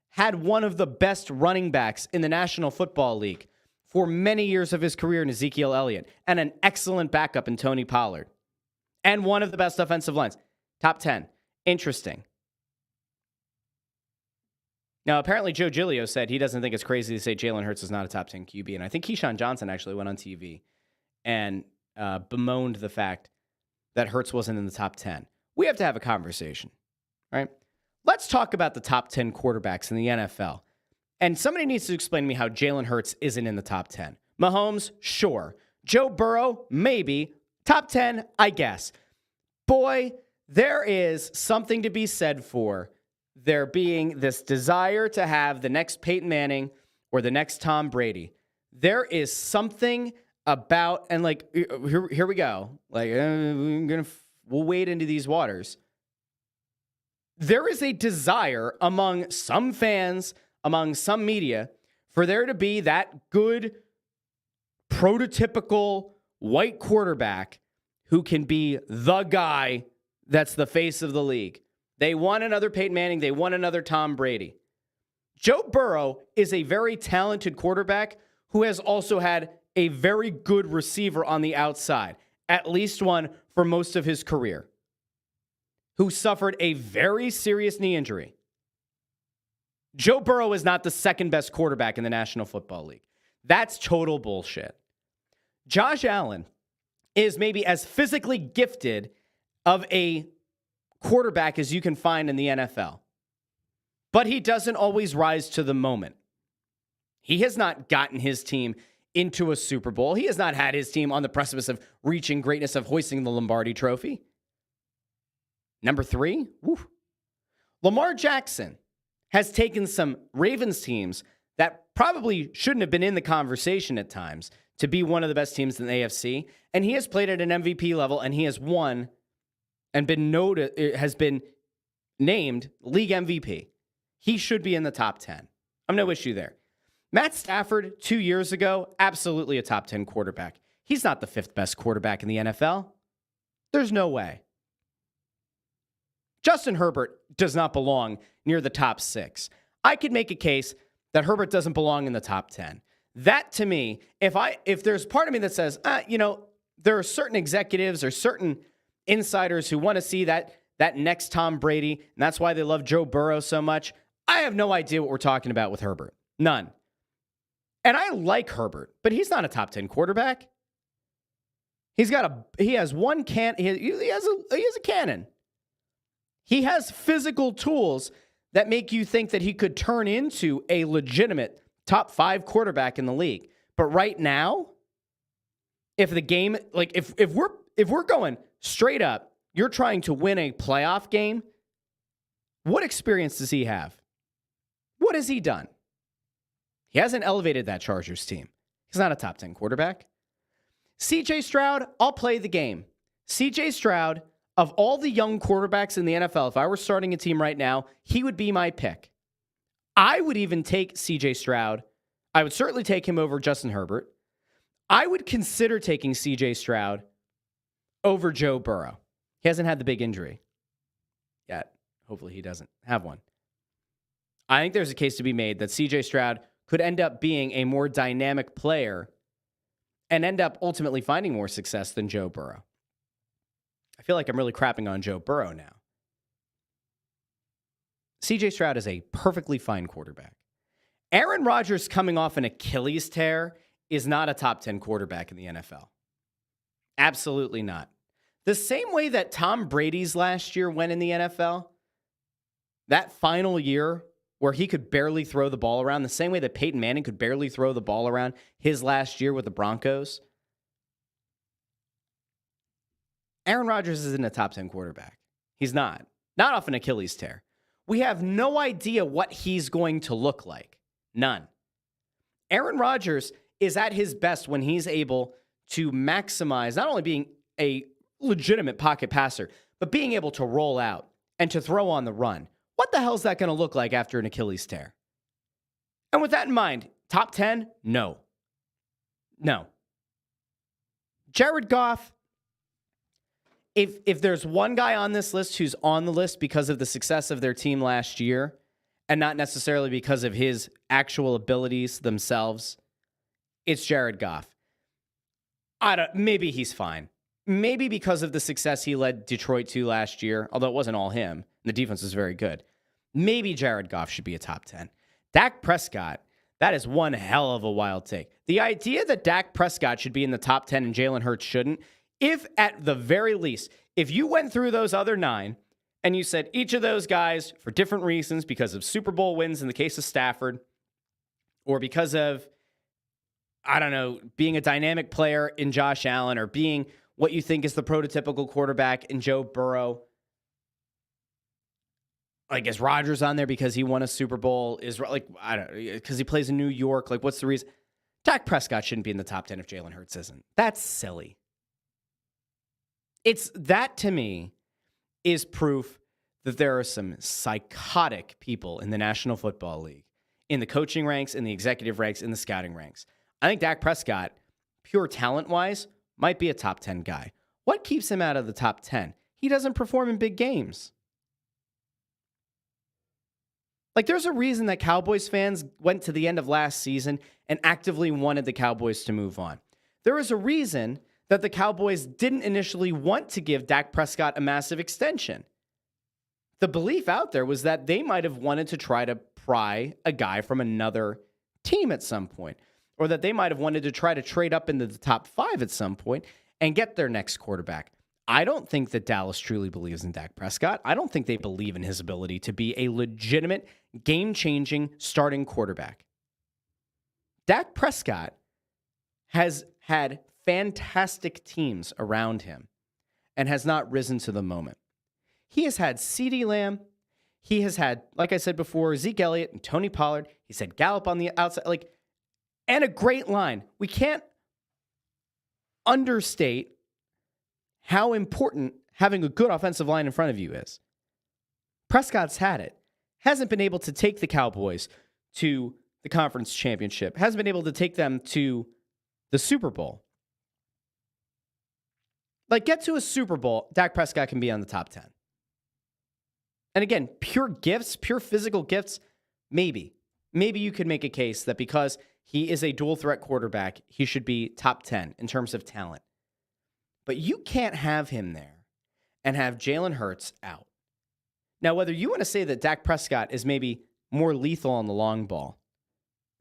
Had one of the best running backs in the National Football League for many years of his career in Ezekiel Elliott, and an excellent backup in Tony Pollard, and one of the best offensive lines. Top 10. Interesting. Now, apparently Joe Giglio said he doesn't think it's crazy to say Jalen Hurts is not a top 10 QB, and I think Keyshawn Johnson actually went on TV and bemoaned the fact that Hurts wasn't in the top 10. We have to have a conversation, all right? Let's talk about the top 10 quarterbacks in the NFL. And somebody needs to explain to me how Jalen Hurts isn't in the top 10. Mahomes, sure. Joe Burrow, maybe. Top 10, I guess. Boy, there is something to be said for there being this desire to have the next Peyton Manning or the next Tom Brady. There is something about, and like, here we go. Like, we'll wade into these waters. There is a desire among some fans, among some media, for there to be that good, prototypical white quarterback who can be the guy that's the face of the league. They want another Peyton Manning. They want another Tom Brady. Joe Burrow is a very talented quarterback who has also had a very good receiver on the outside, at least one for most of his career, who suffered a very serious knee injury. Joe Burrow is not the second best quarterback in the National Football League. That's total bullshit. Josh Allen is maybe as physically gifted of a quarterback as you can find in the NFL. But he doesn't always rise to the moment. He has not gotten his team into a Super Bowl. He has not had his team on the precipice of reaching greatness, of hoisting the Lombardi Trophy. Number 3, Lamar Jackson has taken some Ravens teams that probably shouldn't have been in the conversation at times to be one of the best teams in the AFC, and he has played at an MVP level, and he has won and has been named league MVP. He should be in the top 10. I'm no issue there. Matt Stafford, 2 years ago, absolutely a top 10 quarterback. He's not the 5th best quarterback in the NFL. There's no way. Justin Herbert does not belong near the top 6. I could make a case that Herbert doesn't belong in the top 10. That, to me, if there's part of me that says, there are certain executives or certain insiders who want to see that next Tom Brady, and that's why they love Joe Burrow so much, I have no idea what we're talking about with Herbert. None. And I like Herbert, but he's not a top 10 quarterback. He has a cannon. He has physical tools that make you think that he could turn into a legitimate top 5 quarterback in the league. But right now, if the game, like if we're going straight up, you're trying to win a playoff game, what experience does he have? What has he done? He hasn't elevated that Chargers team. He's not a top 10 quarterback. CJ Stroud, I'll play the game. CJ Stroud, of all the young quarterbacks in the NFL, if I were starting a team right now, he would be my pick. I would even take CJ Stroud. I would certainly take him over Justin Herbert. I would consider taking CJ Stroud over Joe Burrow. He hasn't had the big injury yet. Hopefully he doesn't have one. I think there's a case to be made that CJ Stroud could end up being a more dynamic player and end up ultimately finding more success than Joe Burrow. I feel like I'm really crapping on Joe Burrow now. CJ Stroud is a perfectly fine quarterback. Aaron Rodgers coming off an Achilles tear is not a top 10 quarterback in the NFL. Absolutely not. The same way that Tom Brady's last year went in the NFL, that final year where he could barely throw the ball around, the same way that Peyton Manning could barely throw the ball around his last year with the Broncos, Aaron Rodgers isn't a top 10 quarterback. He's not. Not off an Achilles tear. We have no idea what he's going to look like. None. Aaron Rodgers is at his best when he's able to maximize not only being a legitimate pocket passer, but being able to roll out and to throw on the run. What the hell is that going to look like after an Achilles tear? And with that in mind, top 10? No. No. Jared Goff, if there's one guy on this list who's on the list because of the success of their team last year and not necessarily because of his actual abilities themselves, it's Jared Goff. Maybe he's fine. Maybe because of the success he led Detroit to last year, although it wasn't all him. The defense was very good. Maybe Jared Goff should be a top 10. Dak Prescott, that is one hell of a wild take. The idea that Dak Prescott should be in the top 10 and Jalen Hurts shouldn't, if at the very least, if you went through those other 9 and you said each of those guys for different reasons, because of Super Bowl wins in the case of Stafford, or because of, being a dynamic player in Josh Allen, or being what you think is the prototypical quarterback in Joe Burrow. Like, is Rodgers on there because he won a Super Bowl? Because he plays in New York? Like, what's the reason? Dak Prescott shouldn't be in the top 10 if Jalen Hurts isn't. That's silly. That to me is proof that there are some psychotic people in the National Football League, in the coaching ranks, in the executive ranks, in the scouting ranks. I think Dak Prescott, pure talent-wise, might be a top 10 guy. What keeps him out of the top 10? He doesn't perform in big games. Like, there's a reason that Cowboys fans went to the end of last season and actively wanted the Cowboys to move on. There is a reason that the Cowboys didn't initially want to give Dak Prescott a massive extension. The belief out there was that they might have wanted to try to try a guy from another team at some point, or that they might have wanted to try to trade up into the top 5 at some point and get their next quarterback. I don't think that Dallas truly believes in Dak Prescott. I don't think they believe in his ability to be a legitimate, game-changing starting quarterback. Dak Prescott has had fantastic teams around him and has not risen to the moment. He has had CeeDee Lamb. He has had, like I said before, Zeke Elliott and Tony Pollard. He's had Gallup on the outside, and a great line. We can't understate how important having a good offensive line in front of you is. Prescott's had it. Hasn't been able to take the Cowboys to the conference championship. Hasn't been able to take them to the Super Bowl. Get to a Super Bowl, Dak Prescott can be on the top 10. And again, pure gifts, pure physical gifts, maybe. Maybe you could make a case that because he is a dual threat quarterback, he should be top 10 in terms of talent. But you can't have him there and have Jalen Hurts out. Now, whether you want to say that Dak Prescott is maybe more lethal on the long ball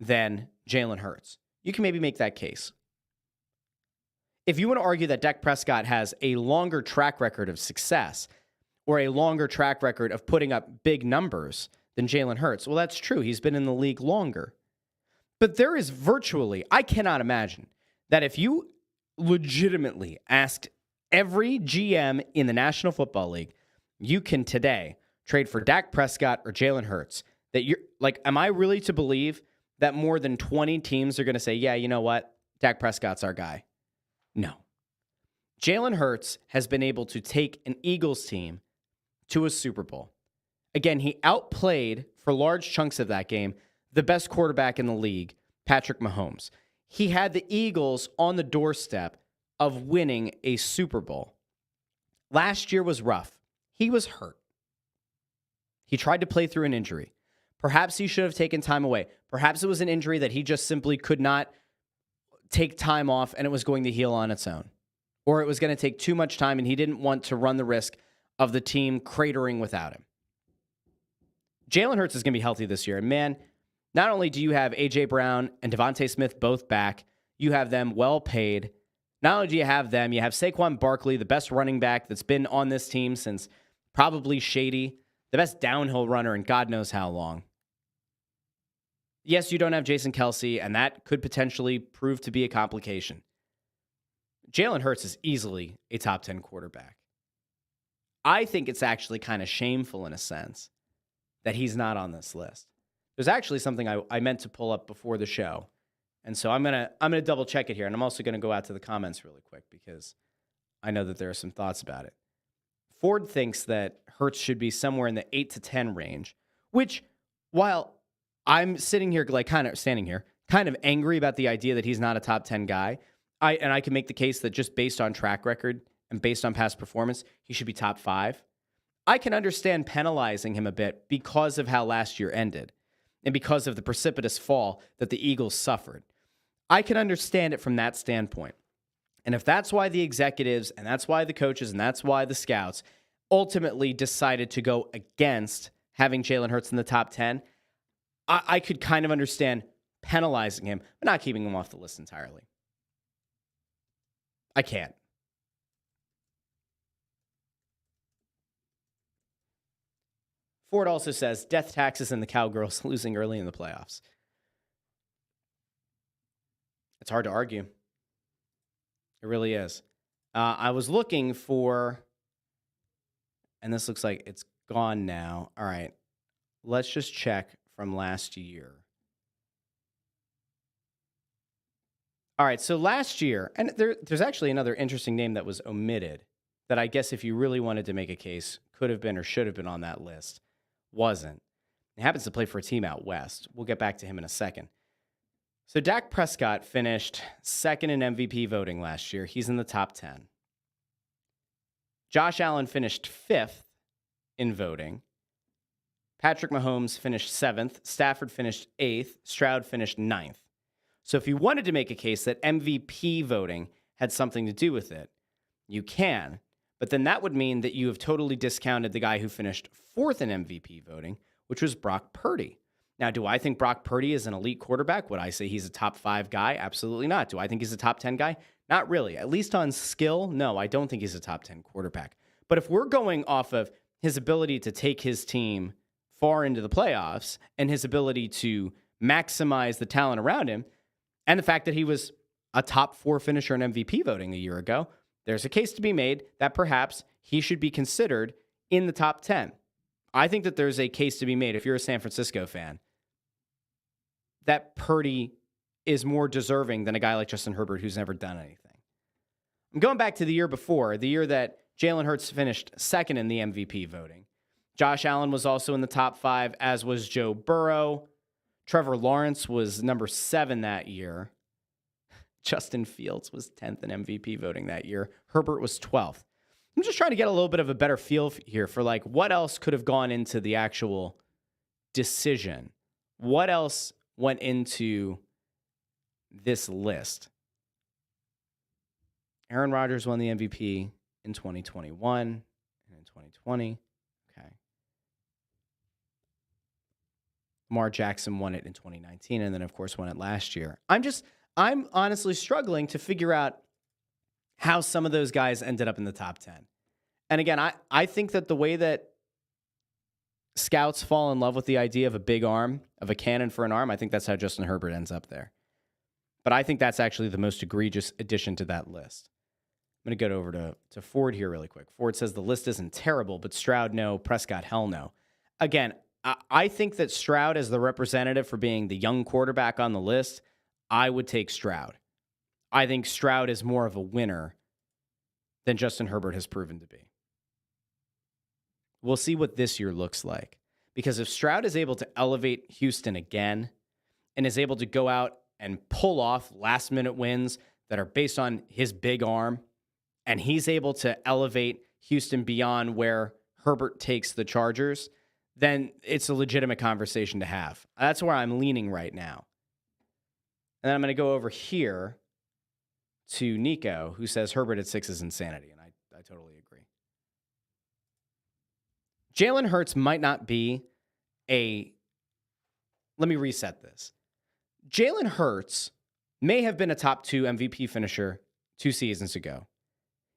than Jalen Hurts, you can maybe make that case. If you want to argue that Dak Prescott has a longer track record of success or a longer track record of putting up big numbers than Jalen Hurts, well, that's true. He's been in the league longer. But there is virtually, I cannot imagine that if you legitimately asked every GM in the National Football League, you can today trade for Dak Prescott or Jalen Hurts, that you're am I really to believe that more than 20 teams are going to say, yeah, you know what? Dak Prescott's our guy. No. Jalen Hurts has been able to take an Eagles team to a Super Bowl. Again, he outplayed, for large chunks of that game, the best quarterback in the league, Patrick Mahomes. He had the Eagles on the doorstep of winning a Super Bowl. Last year was rough. He was hurt. He tried to play through an injury. Perhaps he should have taken time away. Perhaps it was an injury that he just simply could not take time off and it was going to heal on its own. Or it was going to take too much time and he didn't want to run the risk of the team cratering without him. Jalen Hurts is going to be healthy this year. And man, not only do you have A.J. Brown and Devontae Smith both back, you have them well paid. Not only do you have them, you have Saquon Barkley, the best running back that's been on this team since probably Shady, the best downhill runner in God knows how long. Yes, you don't have Jason Kelce, and that could potentially prove to be a complication. Jalen Hurts is easily a top 10 quarterback. I think it's actually kind of shameful in a sense that he's not on this list. There's actually something I meant to pull up before the show. And so I'm gonna double check it here. And I'm also gonna go out to the comments really quick because I know that there are some thoughts about it. Ford thinks that Hurts should be somewhere in the 8 to 10 range, which while I'm sitting here kind of angry about the idea that he's not a top 10 guy, I can make the case that just based on track record and based on past performance, he should be top 5. I can understand penalizing him a bit because of how last year ended and because of the precipitous fall that the Eagles suffered. I can understand it from that standpoint. And if that's why the executives and that's why the coaches and that's why the scouts ultimately decided to go against having Jalen Hurts in the top 10, I could kind of understand penalizing him, but not keeping him off the list entirely. I can't. Ford also says, death taxes and the Cowgirls losing early in the playoffs. It's hard to argue. It really is. I was looking for, and this looks like it's gone now. All right. Let's just check from last year. All right. So last year, and there's actually another interesting name that was omitted that I guess if you really wanted to make a case, could have been or should have been on that list. Wasn't. He happens to play for a team out west. We'll get back to him in a second. So Dak Prescott finished second in MVP voting last year. He's in the top 10. Josh Allen finished 5th in voting. Patrick Mahomes finished 7th. Stafford finished 8th. Stroud finished 9th. So if you wanted to make a case that MVP voting had something to do with it, you can. But then that would mean that you have totally discounted the guy who finished 4th in MVP voting, which was Brock Purdy. Now, do I think Brock Purdy is an elite quarterback? Would I say he's a top 5 guy? Absolutely not. Do I think he's a top 10 guy? Not really. At least on skill, no, I don't think he's a top 10 quarterback. But if we're going off of his ability to take his team far into the playoffs and his ability to maximize the talent around him, and the fact that he was a top 4 finisher in MVP voting a year ago, there's a case to be made that perhaps he should be considered in the top 10. I think that there's a case to be made, if you're a San Francisco fan, that Purdy is more deserving than a guy like Justin Herbert who's never done anything. I'm going back to the year before, the year that Jalen Hurts finished second in the MVP voting. Josh Allen was also in the top 5, as was Joe Burrow. Trevor Lawrence was number 7 that year. Justin Fields was 10th in MVP voting that year. Herbert was 12th. I'm just trying to get a little bit of a better feel here for like what else could have gone into the actual decision. What else went into this list? Aaron Rodgers won the MVP in 2021 and in 2020. Okay. Lamar Jackson won it in 2019 and then, of course, won it last year. I'm honestly struggling to figure out how some of those guys ended up in the top 10. And again, I think that the way that scouts fall in love with the idea of a big arm, of a cannon for an arm, I think that's how Justin Herbert ends up there. But I think that's actually the most egregious addition to that list. I'm going to go over to Ford here really quick. Ford says the list isn't terrible, but Stroud, no. Prescott, hell no. Again, I think that Stroud as the representative for being the young quarterback on the list, I would take Stroud. I think Stroud is more of a winner than Justin Herbert has proven to be. We'll see what this year looks like. Because if Stroud is able to elevate Houston again and is able to go out and pull off last-minute wins that are based on his big arm, and he's able to elevate Houston beyond where Herbert takes the Chargers, then it's a legitimate conversation to have. That's where I'm leaning right now. And then I'm going to go over here to Nico, who says Herbert at 6 is insanity, and I totally agree. Jalen Hurts might not be let me reset this. Jalen Hurts may have been a top 2 MVP finisher 2 seasons ago.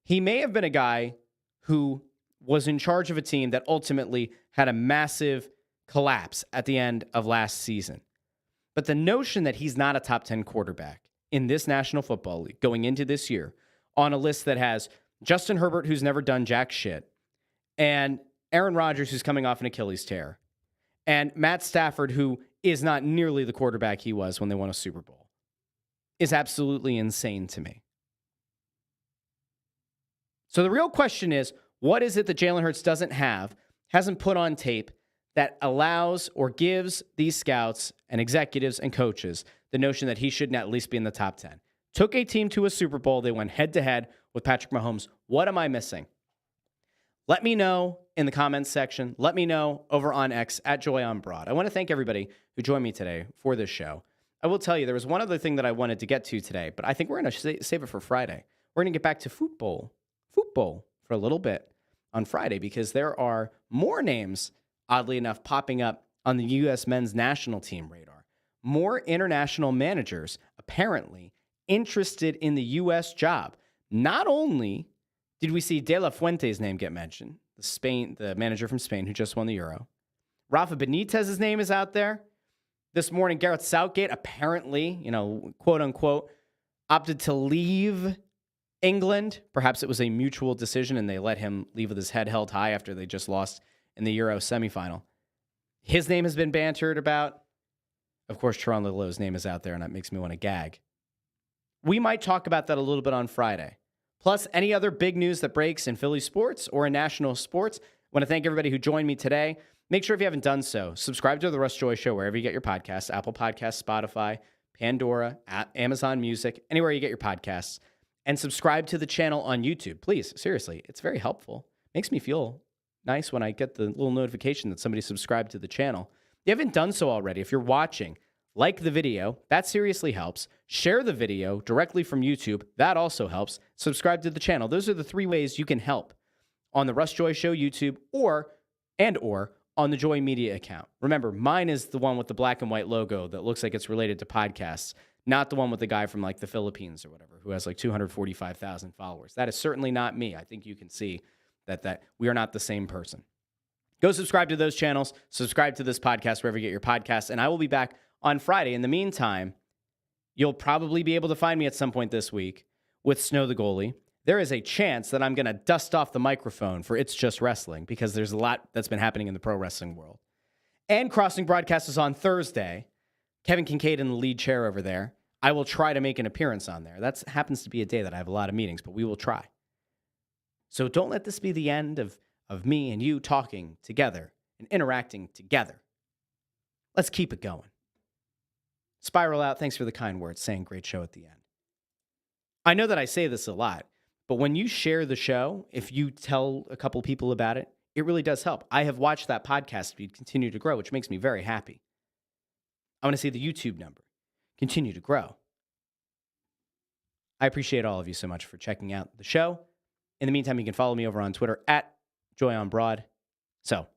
He may have been a guy who was in charge of a team that ultimately had a massive collapse at the end of last season. But the notion that he's not a top 10 quarterback in this National Football League going into this year on a list that has Justin Herbert, who's never done jack shit, and Aaron Rodgers, who's coming off an Achilles tear, and Matt Stafford, who is not nearly the quarterback he was when they won a Super Bowl, is absolutely insane to me. So the real question is, what is it that Jalen Hurts doesn't have, hasn't put on tape, that allows or gives these scouts and executives and coaches the notion that he should at least be in the top 10? Took a team to a Super Bowl. They went head-to-head with Patrick Mahomes. What am I missing? Let me know in the comments section. Let me know over on X at JoyOnBroad. I want to thank everybody who joined me today for this show. I will tell you, there was one other thing that I wanted to get to today, but I think we're going to save it for Friday. We're going to get back to football for a little bit on Friday because there are more names, oddly enough, popping up on the U.S. men's national team radar. More international managers apparently interested in the U.S. job. Not only did we see De La Fuente's name get mentioned, the manager from Spain who just won the Euro. Rafa Benitez's name is out there. This morning, Gareth Southgate apparently, quote unquote, opted to leave England. Perhaps it was a mutual decision and they let him leave with his head held high after they just lost in the Euro semifinal. His name has been bantered about. Of course, Teron Lillo's name is out there and that makes me want to gag. We might talk about that a little bit on Friday. Plus, any other big news that breaks in Philly sports or in national sports. I want to thank everybody who joined me today. Make sure if you haven't done so, subscribe to The Russ Joy Show wherever you get your podcasts, Apple Podcasts, Spotify, Pandora, Amazon Music, anywhere you get your podcasts. And subscribe to the channel on YouTube. Please, seriously, it's very helpful. Makes me feel nice when I get the little notification that somebody subscribed to the channel. If you haven't done so already, if you're watching, like the video. That seriously helps. Share the video directly from YouTube. That also helps. Subscribe to the channel. Those are the 3 ways you can help on the Russ Joy Show YouTube or on the Joy Media account. Remember, mine is the one with the black and white logo that looks like it's related to podcasts, not the one with the guy from like the Philippines or whatever who has like 245,000 followers. That is certainly not me. I think you can see that we are not the same person. Go subscribe to those channels. Subscribe to this podcast wherever you get your podcasts, and I will be back on Friday. In the meantime, you'll probably be able to find me at some point this week with Snow the Goalie. There is a chance that I'm going to dust off the microphone for It's Just Wrestling because there's a lot that's been happening in the pro wrestling world. And Crossing Broadcast is on Thursday. Kevin Kincaid in the lead chair over there. I will try to make an appearance on there. That happens to be a day that I have a lot of meetings, but we will try. So don't let this be the end of me and you talking together and interacting together. Let's keep it going. Spiral out. Thanks for the kind words, saying great show at the end. I know that I say this a lot, but when you share the show, if you tell a couple people about it, it really does help. I have watched that podcast feed continue to grow, which makes me very happy. I want to see the YouTube number continue to grow. I appreciate all of you so much for checking out the show. In the meantime, you can follow me over on Twitter at JoyOnBroad. So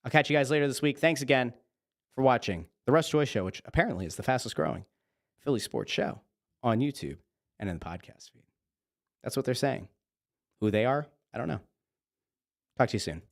I'll catch you guys later this week. Thanks again for watching the Russ Joy Show, which apparently is the fastest growing Philly sports show on YouTube and in the podcast feed. That's what they're saying. Who they are, I don't know. Talk to you soon.